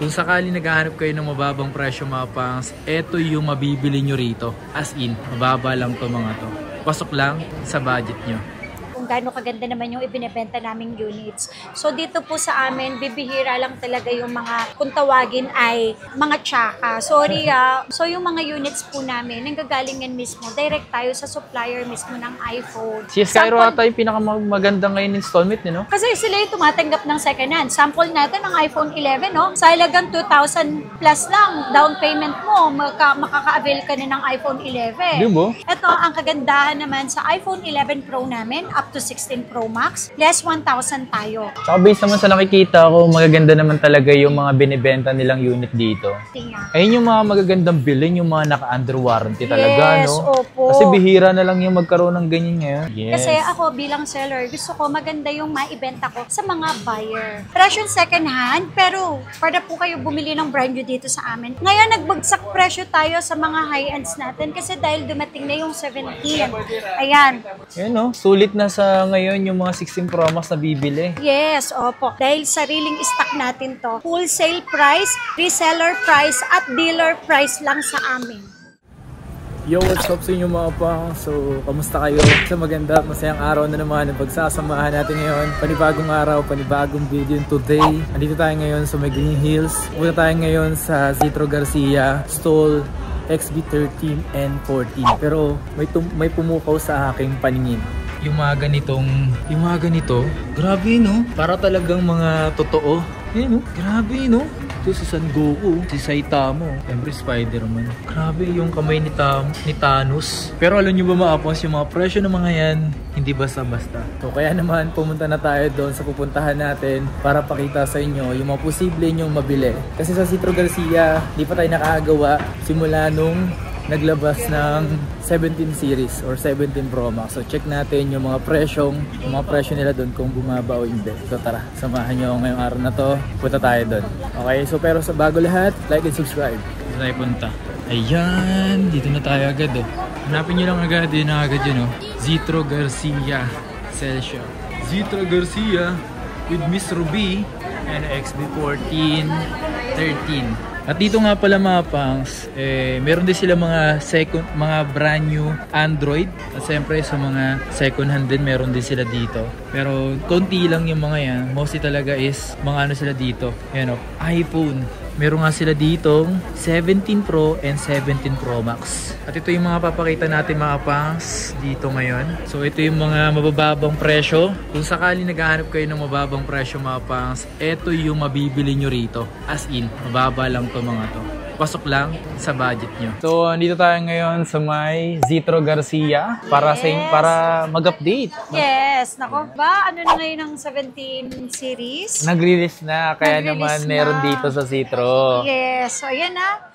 Kung sakali naghahanap kayo ng mababang presyo mga pangs, eto yung mabibili nyo rito. As in, mababa lang to mga to. Pasok lang sa budget nyo. Kung gaano kaganda naman yung ibinebenta naming units. So dito po sa amin, bibihira lang talaga yung mga, kung tawagin ay mga tsaka. Sorry So yung mga units po namin, nanggagaling yan mismo. Direct tayo sa supplier mismo ng iPhone. Si Skyro ata yung pinakamaganda ngayon installment, no? Kasi sila yung tumatanggap ng second hand. Sample natin ng iPhone 11, no? Sa halagang 2,000 plus lang, down payment mo, makaka-avail ka na ng iPhone 11. Di ba? Ito, ang kagandahan naman sa iPhone 11 Pro namin, up to 16 Pro Max, less 1,000 tayo. Tsaka based naman sa nakikita ko, magaganda naman talaga yung mga binibenta nilang unit dito. Ayun yung mga magagandang bilhin, yung mga naka-under warranty talaga, yes, no? Opo. Kasi bihira na lang yung magkaroon ng ganyan ngayon. Yes. Kasi ako bilang seller, gusto ko maganda yung maibenta ko sa mga buyer. Presyo second hand, pero para po kayo bumili ng brand new dito sa amin. Ngayon, nagbagsak presyo tayo sa mga high-ends natin kasi dahil dumating na yung 17. Ayan. Yan, no? Sulit na sa ngayon yung mga 16 Pro Max na bibili. Yes, opo. Dahil sariling stock natin to. Wholesale price, reseller price, at dealer price lang sa amin. Yo, what's up sa inyo mga pang? So, kamusta kayo? Sa maganda at masayang araw na naman ang pagsasamahan natin ngayon. Panibagong araw, panibagong video today. Andito tayo ngayon sa Green Hills. Punta tayo ngayon sa Zitro Garcia Stall XB13 and 14. Pero may pumukaw sa aking paningin. Yung mga ganito, grabe no? Para talagang mga totoo. Yan no? Grabe no? Ito si Son Goku, si Saitama, siyempre Spider-Man. Grabe yung kamay ni Thanos. Pero alam nyo ba mga pons, yung mga presyo ng mga yan, hindi basta-basta. So kaya naman pumunta na tayo doon sa pupuntahan natin para pakita sa inyo yung mga posible nyong mabili. Kasi sa Zitro Garcia, di pa tayo nakakagawa simula nung naglabas ng 17 series or 17 Pro Max. So check natin yung mga presyo nila doon kung bumaba o hindi. So tara, samahan nyo ngayong araw na to. Punta tayo doon. Okay, so pero sa bago lahat, like and subscribe. Dito tayo punta. Ayan, dito na tayo agad oh. Hanapin nyo lang agad, yun na agad yun oh. Zitro Garcia Celsius. Zitro Garcia with Miss Ruby and XB14 13. At dito nga pala mga pangs, meron din sila mga brand new Android. At siyempre sa mga second hand din meron din sila dito. Pero konti lang yung mga yan. Mostly talaga is mga ano sila dito. Yan o, iPhone. Meron nga sila ditong 17 Pro and 17 Pro Max. At ito yung mga papakita natin mga pangs dito ngayon. So ito yung mga mabababang presyo. Kung sakali naghahanap kayo ng mababang presyo mga pangs, ito yung mabibili nyo rito. As in, mababa lang to mga to. Pasok lang sa budget nyo. So, andito tayo ngayon sa may Zitro Garcia para para mag-update. Yes, nako ba? Ano na ngayon ang 17 series? Nag-release na, kaya naman meron dito sa Zitro. Yes, so ayan na.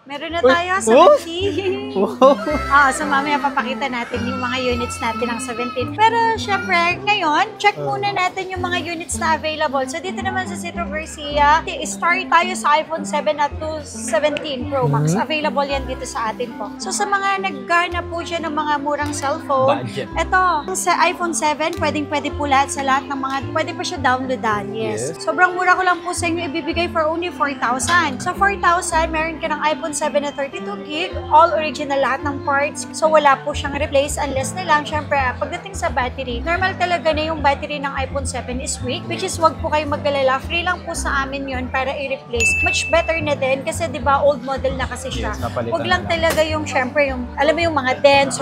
Meron na tayo, 17. So mamaya papakita natin yung mga units natin ng 17. Pero syempre, ngayon, check muna natin yung mga units na available. So dito naman sa Zitro Garcia, start tayo sa iPhone 7 at to 17 Pro Max. Available yan dito sa atin po. So sa mga naggarna po siya ng mga murang cellphone, ito, sa iPhone 7, pwede po lahat sa lahat ng mga, pwede pa siya downloadan. Yes. Sobrang mura ko lang po sa inyo ibibigay for only 4,000. So 4,000, meron ka ng iPhone 7 na 32 gig, all original lahat ng parts. So wala po siyang replace unless na lang, syempre, pagdating sa battery, normal talaga na yung battery ng iPhone 7 is weak, which is wag po kayo mag-alala. Free lang po sa amin yun para i-replace. Much better na din kasi di ba old model na kasi siya. Wag lang talaga yung, syempre, yung, alam mo yung mga dense,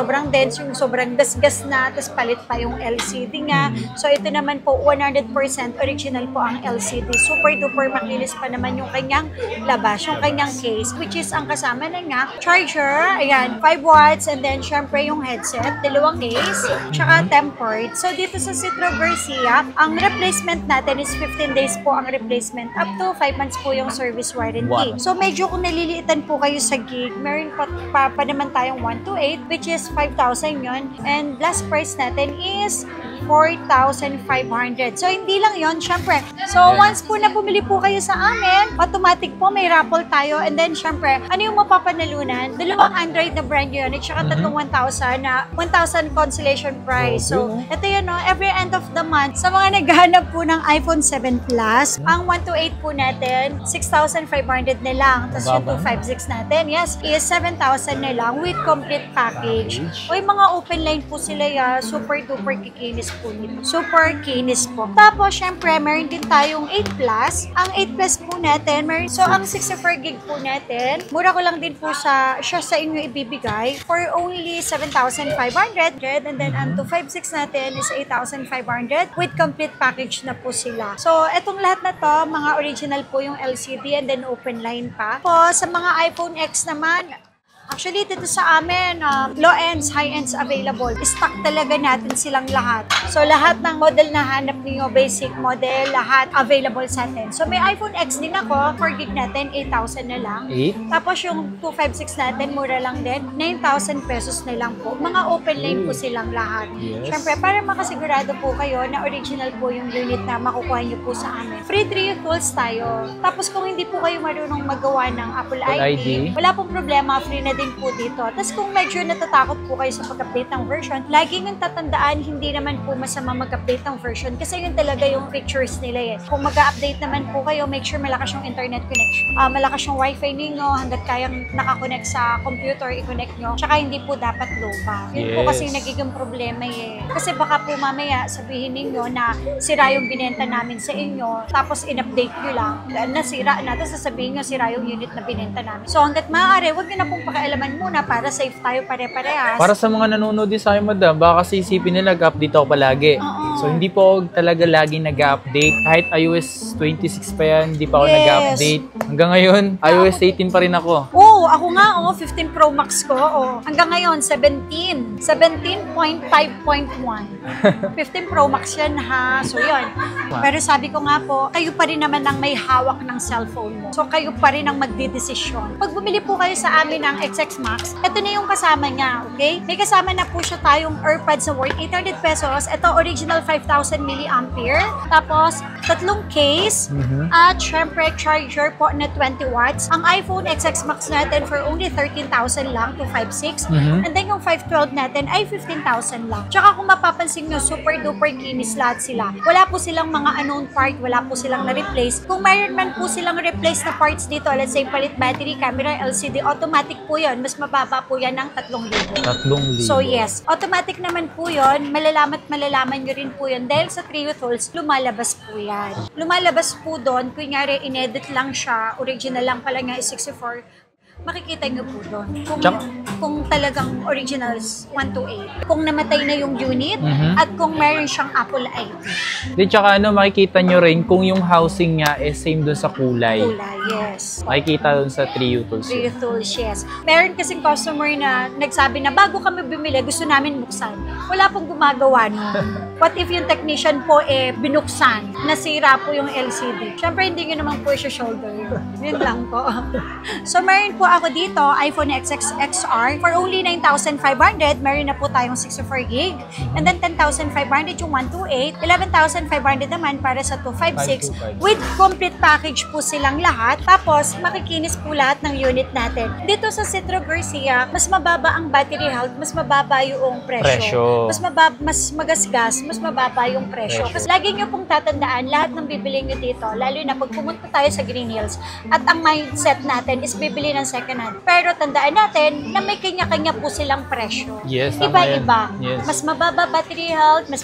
yung sobrang gasgas na, tapos palit pa yung LCD nga. So ito naman po, 100% original po ang LCD. Super duper makinis pa naman yung kanyang labas, yung kanyang case, which is ang kasama na nga, charger, ayan, 5 watts, and then syempre yung headset, dalawang case, tsaka tempered. So dito sa Zitro Garcia, ang replacement natin is 15 days po ang replacement, up to 5 months po yung service warranty. Wow. So medyo kung naliliitan po kayo sa gig, meron pa naman tayong 128, which is 5,000 yun, and last price natin is 4,500. So, hindi lang yon syempre. So, once po na bumili po kayo sa amin, automatic po may raffle tayo. And then, syempre, ano yung mapapanalunan? Dalawang Android na brand unit, tsaka tatlong 1,000 na 1,000 consolation prize. So, ito yun, no? Every end of the month, sa mga naghahanap po ng iPhone 7 Plus, ang 128 po natin, 6,500 na lang. Tapos yung 256 natin, yes, is 7,000 na lang with complete package. O yung mga open line po sila, super duper kikinis po nito. Super kinis po. Tapos, syempre, meron din tayong 8 Plus. Ang 8 Plus po natin, meron, so ang 64 gig po natin, mura ko lang din po siya sa inyo ibibigay for only 7,500. And then, ang 256 natin is 8,500 with complete package na po sila. So, etong lahat na to, mga original po yung LCD and then open line pa. Po, sa mga iPhone X naman, actually, dito sa amin, low ends, high ends available. Stock talaga natin silang lahat. So, lahat ng model na hanap niyo, basic model, lahat available sa atin. So, may iPhone X din ako, 4 gig natin, 8,000 na lang. Tapos, yung 256 natin, mura lang din, 9,000 pesos na lang po. Mga open line po silang lahat. Siyempre, para makasigurado po kayo na original po yung unit na makukuha niyo po sa amin. Free 3 tools tayo. Tapos, kung hindi po kayo marunong magawa ng Apple ID, wala pong problema, free na din po dito. Tapos kung medyo natatakot po kayo sa pag-update ng version, lagi nyung tatandaan, hindi naman po masama mag-update ng version kasi yun talaga yung features nila eh. Kung mag-update naman po kayo, make sure malakas yung internet connection. Malakas yung wifi ninyo, hanggat kayang nakakonect sa computer, i-connect nyo. Tsaka hindi po dapat low pa. Yun po kasi yung nagiging problema eh. Kasi baka po mamaya sabihin ninyo na sira yung binenta namin sa inyo, tapos in-update nyo lang, nasira na, tapos sasabihin nyo sira yung unit na binenta namin. So hanggat maaari, huwag nyo na pong pakialaman muna para safe tayo pare-parehas. Para sa mga nanonood din sa akin, madam, baka kasi isipin nila nag-update ako palagi. So, hindi po ako talaga laging nag-update. Kahit iOS 26 pa yan, hindi pa ako nag-update. Hanggang ngayon, iOS 18 pa rin ako. Ako nga, 15 Pro Max ko. Hanggang ngayon, 17. 17.5.1. 15 Pro Max yan ha. So, yun. Pero sabi ko nga po, kayo pa rin naman ang may hawak ng cellphone mo. So, kayo pa rin ang magdidesisyon. Pag bumili po kayo sa amin ng XX Max, ito na yung kasama niya, okay? May kasama na po siya tayong AirPods na worth 800 pesos. Ito, original 5,000 milliampere. Tapos, tatlong case. At syempre, charger po na 20 watts. Ang iPhone XX Max natin for only 13,000 lang to 5.6. And then yung 512 natin ay 15,000 lang. Tsaka kung mapapansin nyo, super duper kinis lahat sila. Wala po silang mga unknown part, wala po silang na-replace. Kung mayroon man po silang replace na parts dito, let's say palit battery, camera, LCD, automatic po yun. Mas mababa po yan ng 3,000. 3,000. So yes, automatic naman po yun. Malalaman nyo rin po yun. Dahil sa Trio Tools, lumalabas po yan. Lumalabas po doon, kunyari, inedit lang siya, original lang pala nga is 64, makikita nyo po doon. Kung talagang originals 128. Kung namatay na yung unit at kung meron siyang Apple ID. Di, tsaka makikita nyo rin kung yung housing niya is same doon sa kulay. Yes. Makikita doon sa Trio Tools. Trio Tools, yes. Meron kasing customer na nagsabi na bago kami bumili, gusto namin buksan. Wala pong gumagawa nun. What if yung technician po binuksan, nasira po yung LCD? Siyempre, hindi nyo naman po siya shoulder. Yun lang po. So, meron po ako dito, iPhone XX XR, for only 9,500. Meron na po tayong 64 gig. And then 10,500 yung 128. 11,500 naman para sa 256. With complete package po silang lahat. Tapos, makikinis po lahat ng unit natin. Dito sa Citro Garcia, mas mababa ang battery health, mas mababa yung presyo. Mas magasgas, mas mababa yung presyo. Kasi lagi nyo pong tatandaan, lahat ng bibili nyo dito, lalo na pag pumunta tayo sa Green Hills, at ang mindset natin is bibili ng second hand. Pero tandaan natin na may kanya-kanya po silang presyo. Yes, iba-iba. Yes. Mas mababa battery health, mas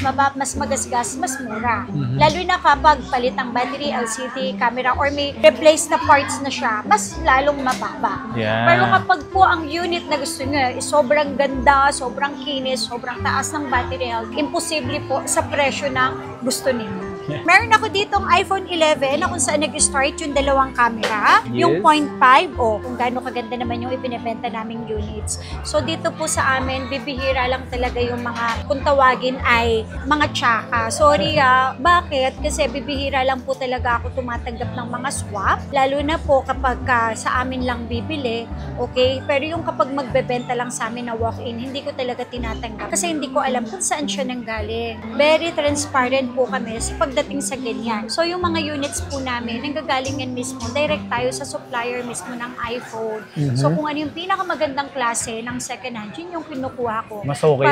magasgas, mas mura. Lalo na kapag palit ang battery, LCD, camera, or may replace na parts na siya, mas lalong mababa. Yeah. Pero kapag po ang unit na gusto nyo is sobrang ganda, sobrang kinis, sobrang taas ng battery health, imposible po sa presyo na gusto ninyo. Meron ako ditong iPhone 11 na kung saan nag-start yung dalawang camera. Yes. Yung 0.5, kung gaano kaganda naman yung ipinibenta naming units. So dito po sa amin, bibihira lang talaga yung mga, kung tawagin ay mga tsaka. Sorry bakit? Kasi bibihira lang po talaga ako tumatanggap ng mga swap. Lalo na po kapag sa amin lang bibili, okay? Pero yung kapag magbebenta lang sa amin na walk-in, hindi ko talaga tinatanggap. Kasi hindi ko alam kung saan siya nanggaling. Very transparent po kami sa pagdating sa ganyan. So yung mga units po namin, nanggagaling yan mismo. Direct tayo sa supplier mismo ng iPhone. So kung ano yung pinakamagandang klase ng second hand, yun yung kinukuha ko. Mas okay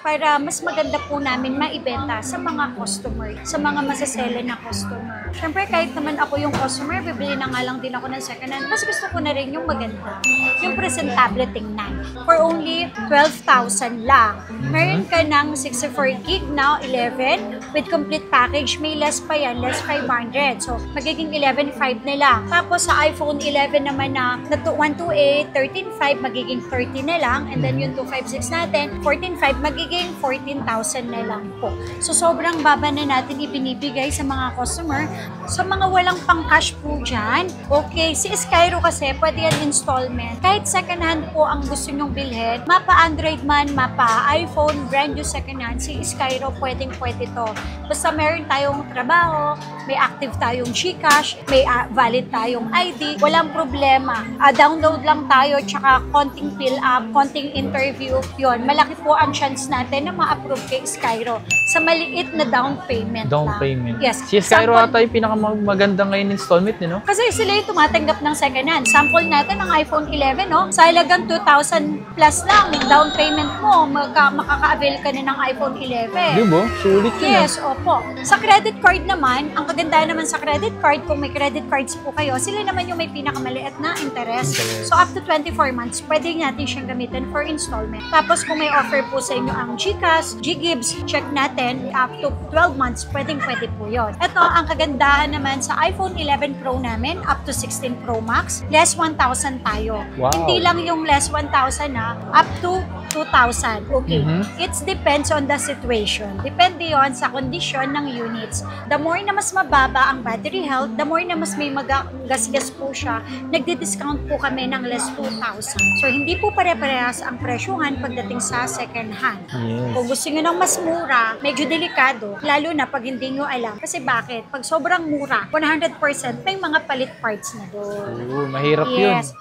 Para mas maganda po namin maibenta sa mga customer, sa mga masasela na customer. Siyempre, kahit naman ako yung customer, bibili na nga lang din ako ng second hand. Mas gusto ko na rin yung maganda, yung presentable tingnan. For only 12,000 lang. Meron ka ng 64 gig now, 11, with complete package. May less pa yan, less 500. So, magiging 11.5 na lang. Tapos sa iPhone 11 naman na 128, 13.5, magiging 30 na lang. And then yung 256 natin, 14.5, magiging 14,000 na lang po. So, sobrang baba na natin ibinibigay sa mga customer. Sa mga walang pang-cash po dyan, okay, si Skyro kasi pwede yan installment. Kahit second hand po ang gusto nyong bilhin, mapa Android man, mapa iPhone, brand new second hand, si Skyro pwede to. Basta meron tayong trabaho, may active tayong GCash, may valid tayong ID, walang problema. Download lang tayo, tsaka konting fill up, konting interview, yon. Malaki po ang chance natin na ma-approve kay Skyro sa maliit na down payment lang. Payment. Yes. Si Skyro ata yung pinakamaganda ngayon installment, no? Kasi sila yung tumatanggap ng second hand. Sample natin ng iPhone 11, no? Sa halagang 2,000 plus lang, down payment mo, makaka-avail ka na ng iPhone 11. Di ba? Sulit yun. Yes, opo. Sa credit card naman, ang kagandahan naman sa credit card, kung may credit cards po kayo, sila naman yung may pinakamaliit na interest. So, up to 24 months, pwede natin siyang gamitin for installment. Tapos, kung may offer po sa inyo ang GCash, GGibs, check natin, up to 12 months, pwede po yun. Ito, ang kagandahan naman sa iPhone 11 Pro namin, up to 16 Pro Max, less 1,000 tayo. Wow. Hindi lang yung less 1,000 na, up to 2,000. Okay. It depends on the situation. Depende yon sa kondisyon ng units. The more na mas mababa ang battery health, the more na mas may magasgas po siya, nagdi-discount po kami ng less 2,000. So, hindi po pare-parehas ang presyuhan pagdating sa second hand. Yes. Kung gusto nyo ng mas mura, medyo delikado, lalo na pag hindi nyo alam. Kasi bakit? Pag sobrang mura, 100% may mga palit parts na doon. Mahirap yun. Yes.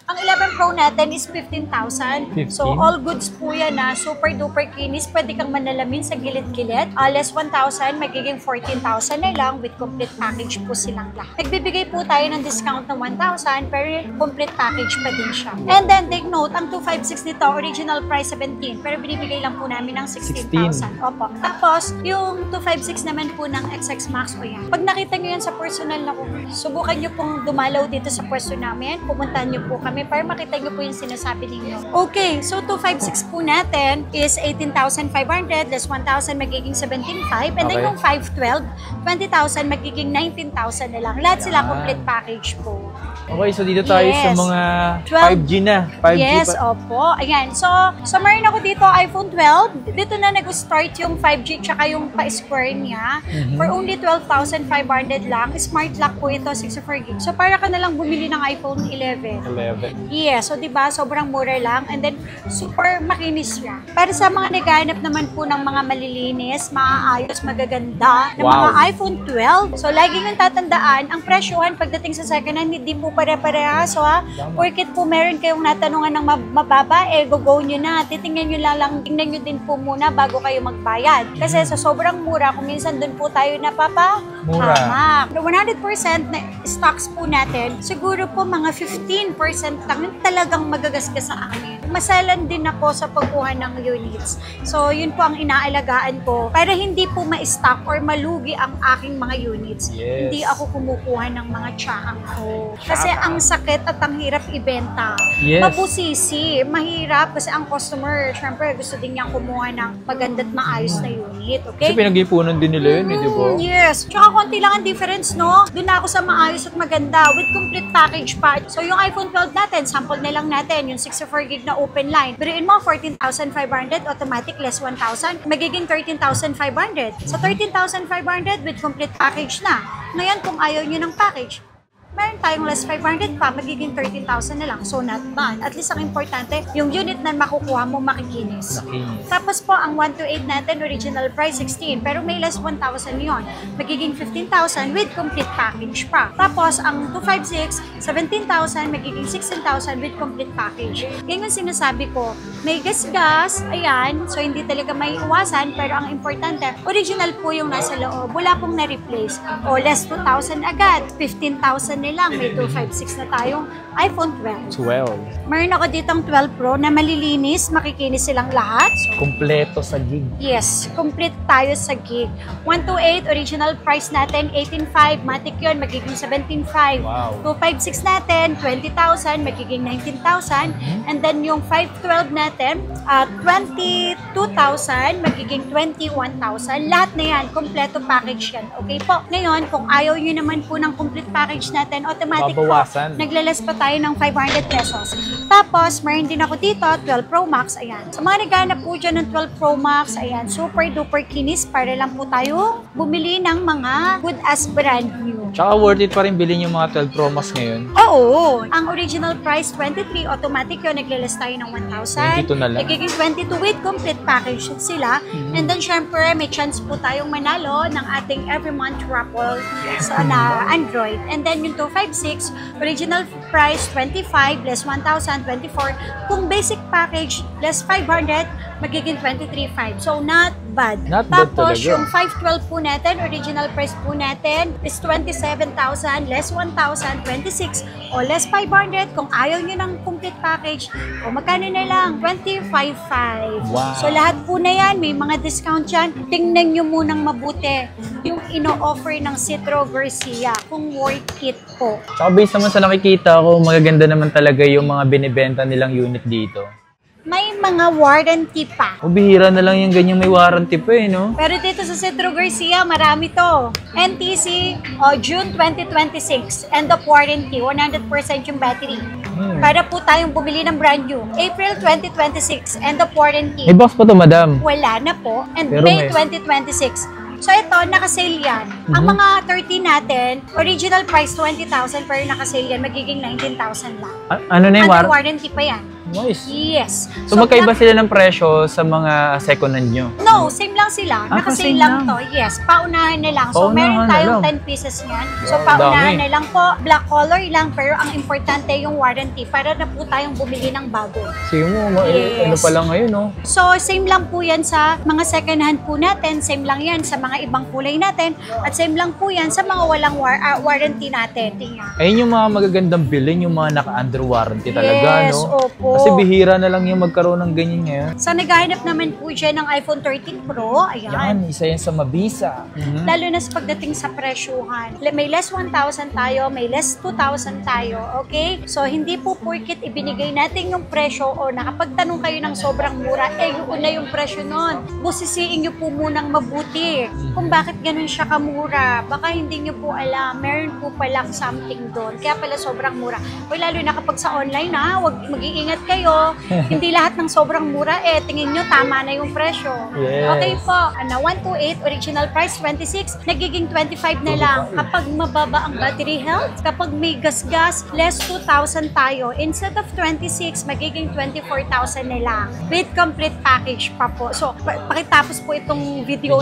Ang 11 Pro natin is 15,000. 15? So, all goods po yan na super duper kinis. Pwede kang manalamin sa gilid-gilid. Less 1,000, magiging 14,000 na lang with complete package po silang lahat. Nagbibigay po tayo ng discount ng 1,000 pero complete package pa din siya. And then, take note, ang 256 nito, original price 17 pero binibigay lang po namin ng 16,000. Opo. Tapos, yung 256 naman po ng XX Max o yan. Pag nakita nyo yan sa personal na subukan nyo pong dumalaw dito sa pwesto namin. Pumuntahan nyo po kami para makita nyo po yung sinasabi ninyo. Okay, so 256 po natin is 18,500 less 1,000 magiging 17,500 and then yung 512, 20,000 magiging 19,000 na lang. Lahat sila complete package po. Okay, so dito tayo sa mga 5G na. 5G yes, opo. Ayan. So meron ako dito iPhone 12. Dito na nag-start yung 5G tsaka yung pa-square niya. For only 12,500 lang. Smart lock po ito, 64 gig. So para ka na lang bumili ng iPhone 11. Yes, so diba, sobrang mura lang. And then, super makinis siya. Para sa mga naghahanap naman po ng mga malilinis, maaayos, magaganda, ng mga iPhone 12. So, lagi nang tatandaan, ang presyohan pagdating sa second hand, hindi po pare-parehas. So, porket po meron kayong natanungan ng mababa, go nyo na. Titingnan nyo lang, tingnan nyo din po muna bago kayo magbayad. Kasi sa sobrang mura, kung minsan dun po tayo napapa-hamak. 100% na stocks po natin, siguro po mga 15% lang yung talagang magagasgas sa akin. Masalan din ako sa pagkuha ng units. So, yun po ang inaalagaan ko para hindi po ma-stock or malugi ang aking mga units. Yes. Hindi ako kumukuha ng mga tsakang ko. Kasi ang sakit at ang hirap ibenta. Yes. Mabusisi. Mahirap kasi ang customer, syempre gusto din niyang kumuha ng maganda't maayos na unit. Okay? Kasi pinag-ipunan din nila yun, di ba? Yes. Tsaka konti lang ang difference, no? Doon na ako sa maayos at maganda with complete package pa. So, yung iPhone 12 natin, sample na lang natin, yung 64 gig na open line. Biruin mo, 14,500, automatic less 1,000, magiging 13,500. So 13,500 with complete package na. Ngayon, kung ayaw nyo ng package, meron tayong less 500 pa, magiging 13,000 na lang. So, not bad. At least ang importante, yung unit na makukuha mo makikinis. Tapos po, ang 128 natin, original price 16. Pero may less 1,000 yon, magiging 15,000 with complete package pa. Tapos, ang 256, 17,000, magiging 16,000 with complete package. Yan yung sinasabi ko. May gas-gas, ayan. So, hindi talaga may iwasan. Pero ang importante, original po yung nasa loob. Wala pong na-replace. O, less 2,000 agad. 15,000 lang, may 256 na tayong iPhone 12. Meron ako ditong 12 Pro na malilinis, makikinis silang lahat. So, Kompleto sa gig. yes, complete tayo sa gig. 128, original price natin, 18,500, matic yun, magiging 17,500. Wow. 256 natin, 20,000, magiging 19,000. And then yung 512 natin, 22,000, magiging 21,000. Lahat na yan, kompleto package yan. Okay po? Ngayon, kung ayaw nyo naman po ng complete package natin, automatic Babawasan. po, naglalas pa tayo ng 500 pesos. Tapos, meron din ako dito, 12 Pro Max, ayan. Sa mga naghanap po dyan ng 12 Pro Max, ayan, super duper kinis para lang po tayo bumili ng mga good as brand new. Tsaka worth it pa rin bilhin yung mga 12 Pro Max ngayon. Oo. Ang original price, 23, automatic yun, naglalas tayo ng 1,000. 22 na lang. Nagiging 22 with complete package sila. And then, syempre, may chance po tayong manalo ng ating every month raffle sa na Android. And then, yung 256, original price, 25, less 1,000, 24. Kung basic package, less 500, magiging 23,500. So, not bad. Not bad Tapos, talaga. yung 512 po natin, original price po natin is 27,000, less 1,000, 26, o less 500. Kung ayaw nyo ng complete package, o magkano na lang, 25,500. Wow. So, lahat po na yan, may mga discount yan. Tingnan nyo munang mabuti yung ino-offer ng Citro Garcia, kung worth it po. Tsaka based naman sa nakikita ko, magaganda naman talaga yung mga binibenta nilang unit dito. May mga warranty pa. O bihira na lang yung ganyan may warranty pa eh, no? Pero dito sa Citro Garcia, marami to. NTC, June 2026, end of warranty, 100% yung battery. Para po tayong bumili ng brand new. April 2026, end of warranty. May box pa to, madam. Wala na po. And Pero May may- 2026. So ito, nakasale yan. Ang mga 30 natin, original price 20,000, pero nakasale yan, magiging 19,000 lang. Ano na yung Under warranty pa yan. Nice. Yes. So, magkaiba sila ng presyo sa mga second hand nyo? No, same lang sila. Ah, Nakasale same lang lang. to. Yes, paunahan na lang. So, Paunahan meron na tayong lang. 10 pieces niyan. So, Wow, paunahan dami. na lang po. Black color lang, pero ang importante yung warranty para na po tayong bumili ng bago. Sige mo, Yes. ano pa lang ngayon, no? So, same lang po yan sa mga second hand po natin. Same lang yan sa mga ibang kulay natin. At same lang po yan sa mga walang warranty natin. Tingnan. Ayun yung mga magagandang bilhin, yung mga naka-under warranty talaga, Yes, no? opo. Kasi bihira na lang yung magkaroon ng ganyan ngayon. Sa naghahanap naman po dyan ng iPhone 13 Pro, ayan. Yan, isa yan sa mabisa. Lalo na sa pagdating sa presyuhan. May less 1,000 tayo, may less 2,000 tayo, okay? So, hindi po porkit ibinigay natin yung presyo o nakapagtanong kayo ng sobrang mura, yun na yung presyo nun. Busisiin nyo po munang mabuti kung bakit ganun siya kamura. Baka hindi nyo po alam, meron po palang something doon. Kaya pala sobrang mura. O lalo na kapag sa online wag mag-iingat kayo. Hindi lahat ng sobrang mura, tingin nyo tama na yung presyo. Yes. Okay po, 128, original price 26, nagiging 25 na lang. Kapag mababa ang battery health, kapag may gas-gas, less 2,000 tayo. Instead of 26, magiging 24,000 na lang. With complete package pa po. So, pakitapos po itong video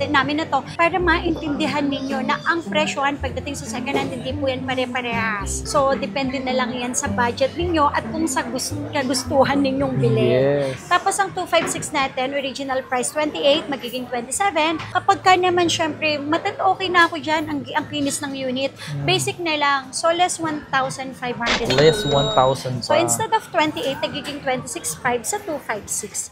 namin na to para maintindihan ninyo na ang presyohan pagdating sa second hand, hindi po yan pare-parehas. So, depende na lang yan sa budget ninyo at kung sa kagustuhan ninyong bilhin. Yes. Tapos ang 256 natin, original price 28, magiging 27. Kapag ka naman, syempre, okay na ako dyan, ang kinis ng unit. Basic na lang. So, less 1,500. Less 1,000 pa. So, instead of 28, nagiging 26,500 sa 256.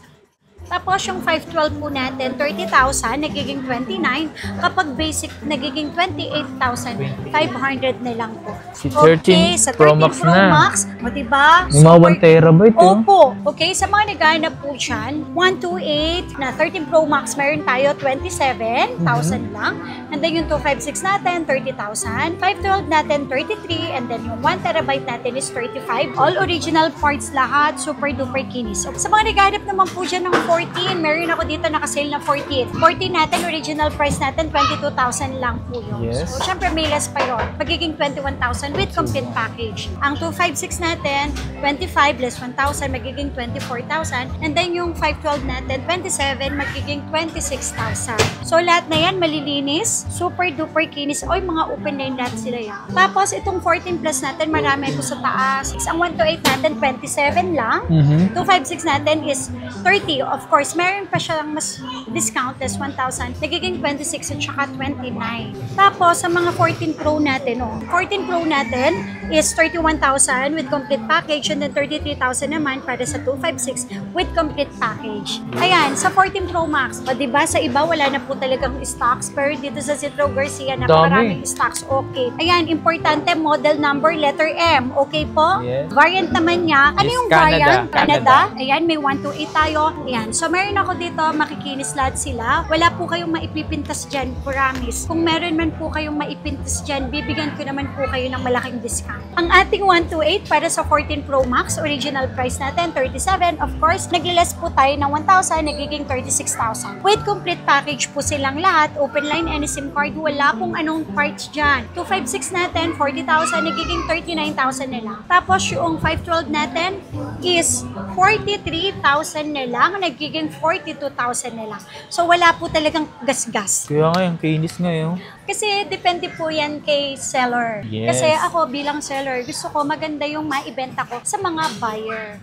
Tapos, yung 512 po natin, 30,000, nagiging 29. Kapag basic, nagiging 28,500 na lang po. Si 13 sa 13 Pro Max Pro na. Max, O, diba? May mga 1 terabyte, Opo. Okay, sa mga naghahanap po dyan, 128 na 13 Pro Max, meron tayo 27,000 lang. And then yung 256 natin, 30,000. 512 natin, 33. And then yung 1 terabyte natin is 35. All original parts lahat, super duper kinis. Sa mga naghahanap naman po dyan ng 14, meron ako dito nakasale na 14. 14 natin, original price natin, 22,000 lang po yun. Yes. So, syempre may less pa yun. Magiging 21,000 with complete package. Ang 256 natin, 25 less 1,000, magiging 24,000. And then yung 512 natin, 27, magiging 26,000. So lahat na yan, malilinis, super duper kinis. Oy, mga open line lahat sila yan. Tapos itong 14 plus natin, marami ito sa taas. Ang 128 natin, 27 lang. 256 natin is 30. Of course, meron pa siyang mas discount, less 1,000. Nagiging 26 at saka 29. Tapos sa mga 14 Pro natin, 14 Pro natin is 31,000 with complete package and then 33,000 naman para sa 256 with complete package. Ayan, sa 14 Pro Max, o diba sa iba wala na po talagang stocks pero dito sa Citro Garcia napakaraming stocks. Okay. Ayan, importante model number letter M. Okay po? Yes. Variant naman niya. Ano yung variant? Canada. Ayan, may 128 tayo. Ayan. So meron ako dito, makikinis lahat sila. Wala po kayong maipipintas dyan, promise. Kung meron man po kayong maipintas dyan, bibigyan ko naman po kayo ng malaking discount. Ang ating 128 para sa 14 Pro Max, original price natin, 37. Of course, nagliles po tayo ng 1,000, nagiging 36,000. With complete package po silang lahat, open line and SIM card, wala pong anong parts dyan. 256 natin, 40,000, nagiging 39,000 na lang. Tapos yung 512 natin is 43,000 na lang, nagiging 42,000 na lang. So wala po talagang gasgas. Kaya nga yung kinis ngayon. Kasi depende po yan kay seller. Yes. Kasi ako bilang seller, gusto ko maganda yung maibenta ko sa mga buyer.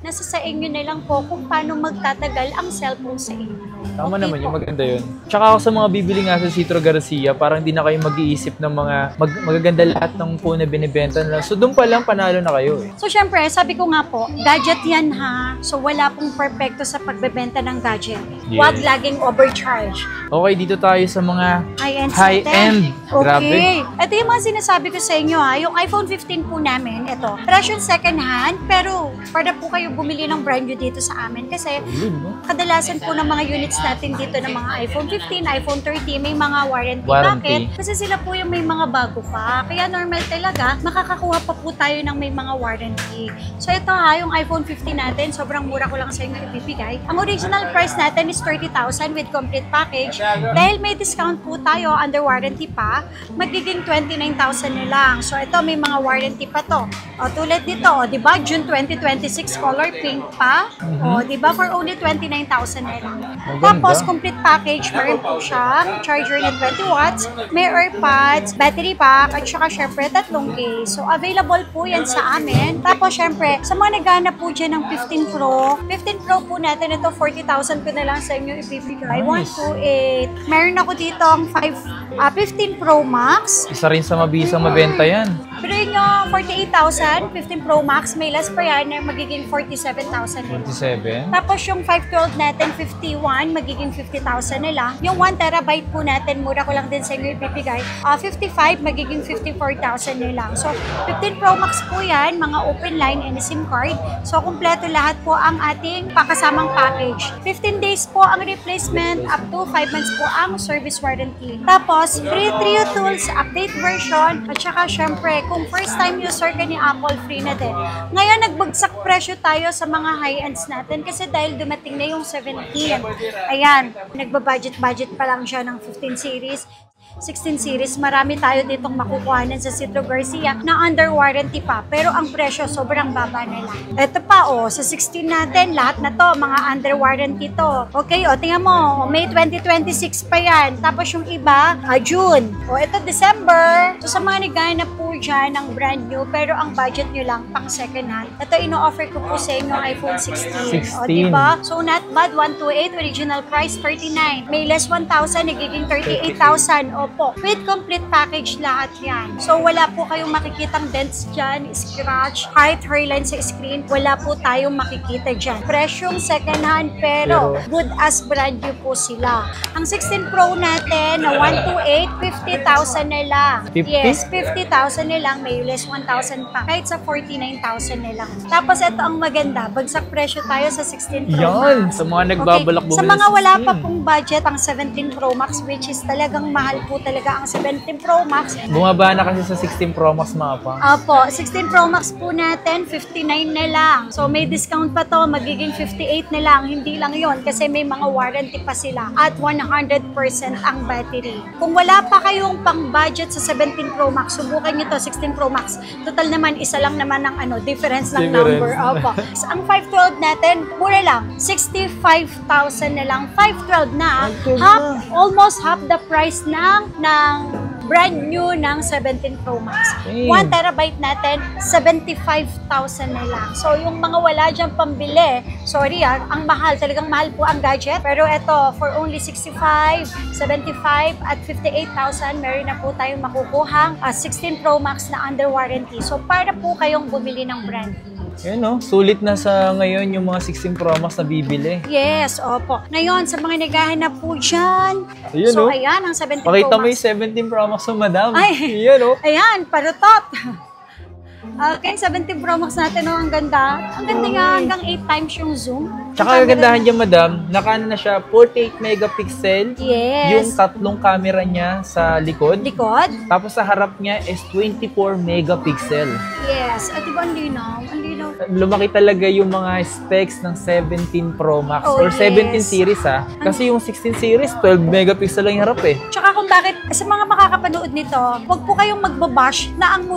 Nasa sa inyo na lang po kung paano magtatagal ang cellphone sa inyo. Tama Okay naman po. yun, maganda yun. Tsaka ako sa mga bibili nga sa Citro Garcia, parang di na kayo mag-iisip ng mga magaganda lahat ng phone na binibenta nila. So doon pa lang panalo na kayo eh. So syempre, sabi ko nga po, gadget yan ha. So wala pong perfecto sa pagbebenta ng gadget. Yes. Huwag laging overcharge. Okay, dito tayo sa mga High-end. high-end. Grabe. Okay. Ito yung mga sinasabi ko sa inyo ha. Yung iPhone 15 po namin, ito. Presyo second hand, pero para po kayo bumili ng brand new dito sa amin. Kasi Yun, no? kadalasan po ng mga units natin dito ng mga iPhone 15, iPhone 30, may mga warranty. Warranty. Bakit? Kasi sila po yung may mga bago pa. Kaya normal talaga, makakakuha pa po tayo ng may mga warranty. So ito ha, yung iPhone 15 natin, sobrang mura ko lang sa inyo ibibigay. Ang original price natin is 30,000 with complete package. Dahil may discount po tayo, under warranty pa, magiging 29,000 na lang. So ito, may mga warranty pa to. O tulad dito, o diba, June 2026 color pink pa. O diba, for only 29,000 na lang. Tapos, complete package, meron po siya, charger na 20 watts, may AirPods, battery pack, at saka syempre, 3 case. So, available po yan sa amin. Tapos, syempre, sa mga naghanap po dyan ng 15 Pro, 15 Pro po natin, ito 40,000 ko na lang sa inyo ibibigay. Nice. 128. Meron ako dito ang 15 Pro Max. Isa rin sa mabisang mabenta yan. Pero yung 48,000, 15 Pro Max, may less pa yan, magiging 47,000 na lang. 47. Tapos yung 512 natin, 51, magiging 50,000 na lang. Yung 1 terabyte po natin, mura ko lang din sa inyo ibibigay. 55, magiging 54,000 na lang. So, 15 Pro Max po yan, mga open line and SIM card. So, kumpleto lahat po ang ating pakasamang package. 15 days po ang replacement, up to 5 months po ang service warranty. Tapos, free Trio Tools, update version, at saka syempre, kung first time user ka ni Apple, free na din. Ngayon, nagbagsak presyo tayo sa mga high-ends natin kasi dahil dumating na yung 17. Ayan, nagbabudget-budget pa lang siya ng 15 series. 16 series, marami tayo ditong makukuhanan sa Citro Garcia na under warranty pa, pero ang presyo sobrang baba na lang. Ito pa, sa 16 natin, lahat na to, mga under warranty to. Okay, tingnan mo, May 2026 pa yan. Tapos yung iba, June. Ito December. So sa mga naghahanap po dyan ng brand new, pero ang budget nyo lang pang second hand, ito ino-offer ko po sa inyo iPhone 16. 16. Diba? So not bad, 128, original price 39. May less 1,000, nagiging 38,000. Opo. With complete package lahat yan. So, wala po kayong makikitang dents dyan, scratch, height, hairline sa screen. Wala po tayong makikita dyan. Presyong second hand, pero good as brand new po sila. Ang 16 Pro natin na 128, 50,000 na lang. 50? Yes, 50,000 na lang. May less 1,000 pa. Kahit sa 49,000 na lang. Tapos, ito ang maganda. Bagsak presyo tayo sa 16 Pro Yan, Max. sa mga nagbabalak bumili Sa mga wala 16. pa pong budget, ang 17 Pro Max, which is talagang mahal po talaga ang 17 Pro Max. Bumaba na kasi sa 16 Pro Max mga pa. Opo, 16 Pro Max po natin, 59 na lang. So may discount pa to, magiging 58 na lang. Hindi lang yon kasi may mga warranty pa sila. At 100% ang battery. Kung wala pa kayong pang budget sa 17 Pro Max, subukan nyo to, 16 Pro Max. Total naman, isa lang naman ang difference ng number. Opo. So, ang 512 natin, mura lang. 65,000 na lang. 512 na. Almost half the price ng brand new ng 17 Pro Max. 1 terabyte natin, 75,000 na lang. So, yung mga wala dyan pambili, sorry ang mahal, talagang mahal po ang gadget. Pero ito, for only 65, 75, at 58,000, meron na po tayong makukuhang 16 Pro Max na under warranty. So, para po kayong bumili ng brand new. Yan no, sulit na sa ngayon yung mga 16 Pro Max na bibili. Yes, opo. Ngayon, sa mga naghahanap po dyan, Ayan, so no? ayan, ang 17 Pakita Pro mo Max. yung 17 Pro Max mo, madam. Ay, yan no? ayan, parutot. Okay, 17 Pro Max natin, ang ganda. Ang ganda nga, hanggang 8 times yung zoom. Tsaka kagandahan niya, madam, nakaano na siya, 48 megapixel. Yes. Yung tatlong camera niya sa likod. Likod? Tapos sa harap niya is 24 megapixel. Yes. At diba, ang linaw? Ang linaw. Lumaki talaga yung mga specs ng 17 Pro Max or 17 yes. series ha. Kasi yung 16 series, 12 megapixel lang yung harap eh. Tsaka kung bakit, sa mga makakapanood nito, huwag po kayong magbabash na ang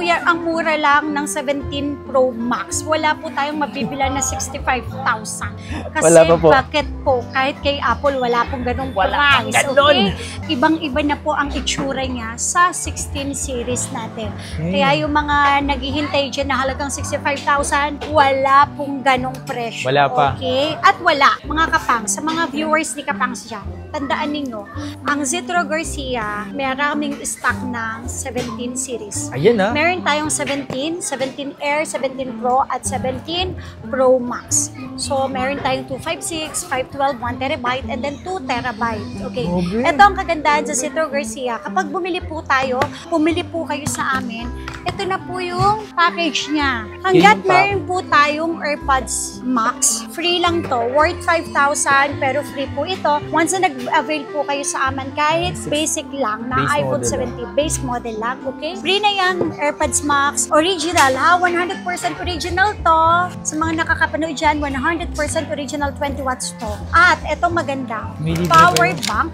mura lang ng 17 Pro Max. Wala po tayong mabibila na 65,000. Kasi Wala pa po. bakit po? Kahit kay Apple, wala pong ganong price. Okay? Ibang-iba na po ang itsura niya sa 16 series natin. Kaya yung mga naghihintay dyan na halagang 65,000, wala pong ganong presyo. Wala pa. Okay? At wala, mga kapang, sa mga viewers ni Kapangs dyan, tandaan ninyo, ang Zitro Garcia, maraming stock ng 17 series. Ayan ha. Meron tayong 17, 17 Air, 17 Pro, at 17 Pro Max. So, meron tayong 256, 512, 1 terabyte, and then 2 terabyte. Okay. Okay. Ito ang kagandahan sa Zitro Garcia. Kapag bumili po tayo, pumili po kayo sa amin, ito na po yung package niya. Hanggat meron po tayong AirPods Max, free lang to. Worth 5,000, pero free po ito. Once na nag-avail po kayo sa amin, kahit basic lang na Base iPhone model 17, base model lang, okay? Free na yan, AirPods Max. Original, ha? 100% original to. Sa mga nakakapanood dyan, 100% original 20 watts to. At etong maganda, May libre power kayo. bank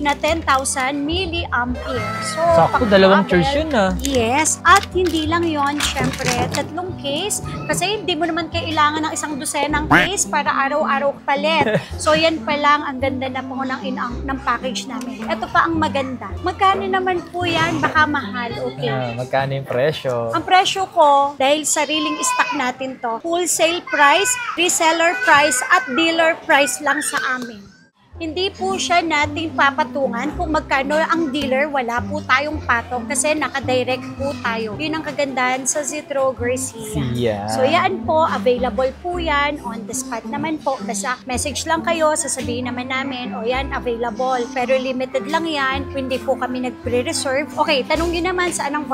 na 10,000 milliampere. So, Sakto, dalawang charge yun ah. Yes. At hindi lang yon, syempre, 3 case. Kasi hindi mo naman kailangan ng isang dosenang case para araw-araw palit. So, yan pa lang, ang ganda na po ng package namin. Ito pa ang maganda. Magkano naman po yan? Baka mahal, okay. Magkano yung presyo? Ang presyo ko, dahil sariling stock natin to, wholesale price, reseller price, at dealer price lang sa amin. Hindi po siya natin papatungan kung magkano ang dealer, wala po tayong patong kasi naka-direct po tayo. Yun ang kagandahan sa Zitro Garcia. So yan po, available po yan on the spot naman po. Basta message lang kayo, sasabihin naman namin, o yan, available. Pero limited lang yan, hindi po kami nag-pre-reserve. Okay, tanong nyo naman sa anong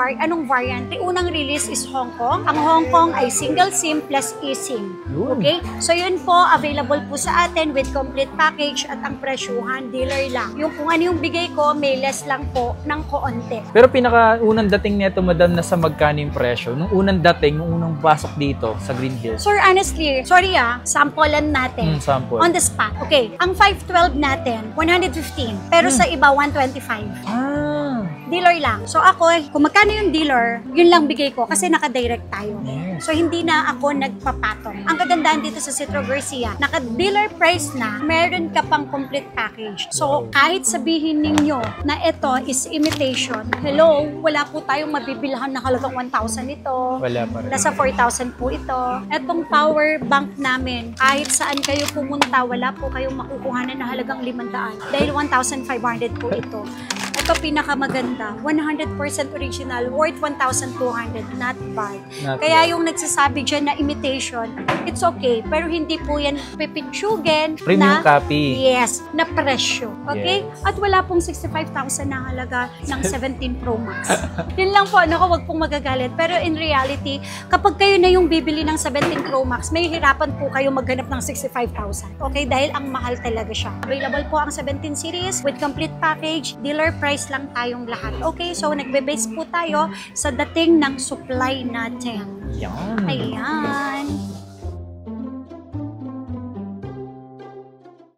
variant. The unang release is Hong Kong. Ang Hong Kong ay single SIM plus eSIM. Okay? So yun po, available po sa atin with complete package at ang presyuhan, dealer lang. Yung kung ano yung bigay ko, may less lang po ng koonti. Pero pinaka-unang dating nito, madam, nasa magkano yung presyo? Nung unang dating, nung unang pasok dito sa Green Hills. Sir, honestly, sorry sample-an natin. Sample. On the spot. Okay, ang 512 natin, 115. Pero sa iba, 125. Dealer lang. So ako, kung magkano yung dealer, yun lang bigay ko kasi naka-direct tayo. So hindi na ako nagpapatong. Ang kagandahan dito sa Zitro Garcia, naka-dealer price na, meron ka pang complete package. So kahit sabihin ninyo na ito is imitation, hello, wala po tayong mabibilhan na halagang 1,000 ito. Wala pa rin. Nasa 4,000 po ito. Etong power bank namin, kahit saan kayo pumunta, wala po kayong makukuhanan na halagang 500. Dahil 1,500 po ito. Ito pinakamaganda, 100% original, worth 1,200, not bad. Not Kaya bad. yung nagsasabi dyan na imitation, it's okay, pero hindi po yan pipitsugin Premium na, copy. yes, na presyo. Okay? Yes. At wala pong 65,000 na halaga ng 17 Pro Max. Yun lang po, naku, wag pong magagalit. Pero in reality, kapag kayo na yung bibili ng 17 Pro Max, may hirapan po kayo maghanap ng 65,000. Okay? Dahil ang mahal talaga siya. Available po ang 17 series with complete package. Dealer price lang tayong lahat. Okay? So, nagbe-base po tayo sa dating ng supply natin. Yan. Ayan.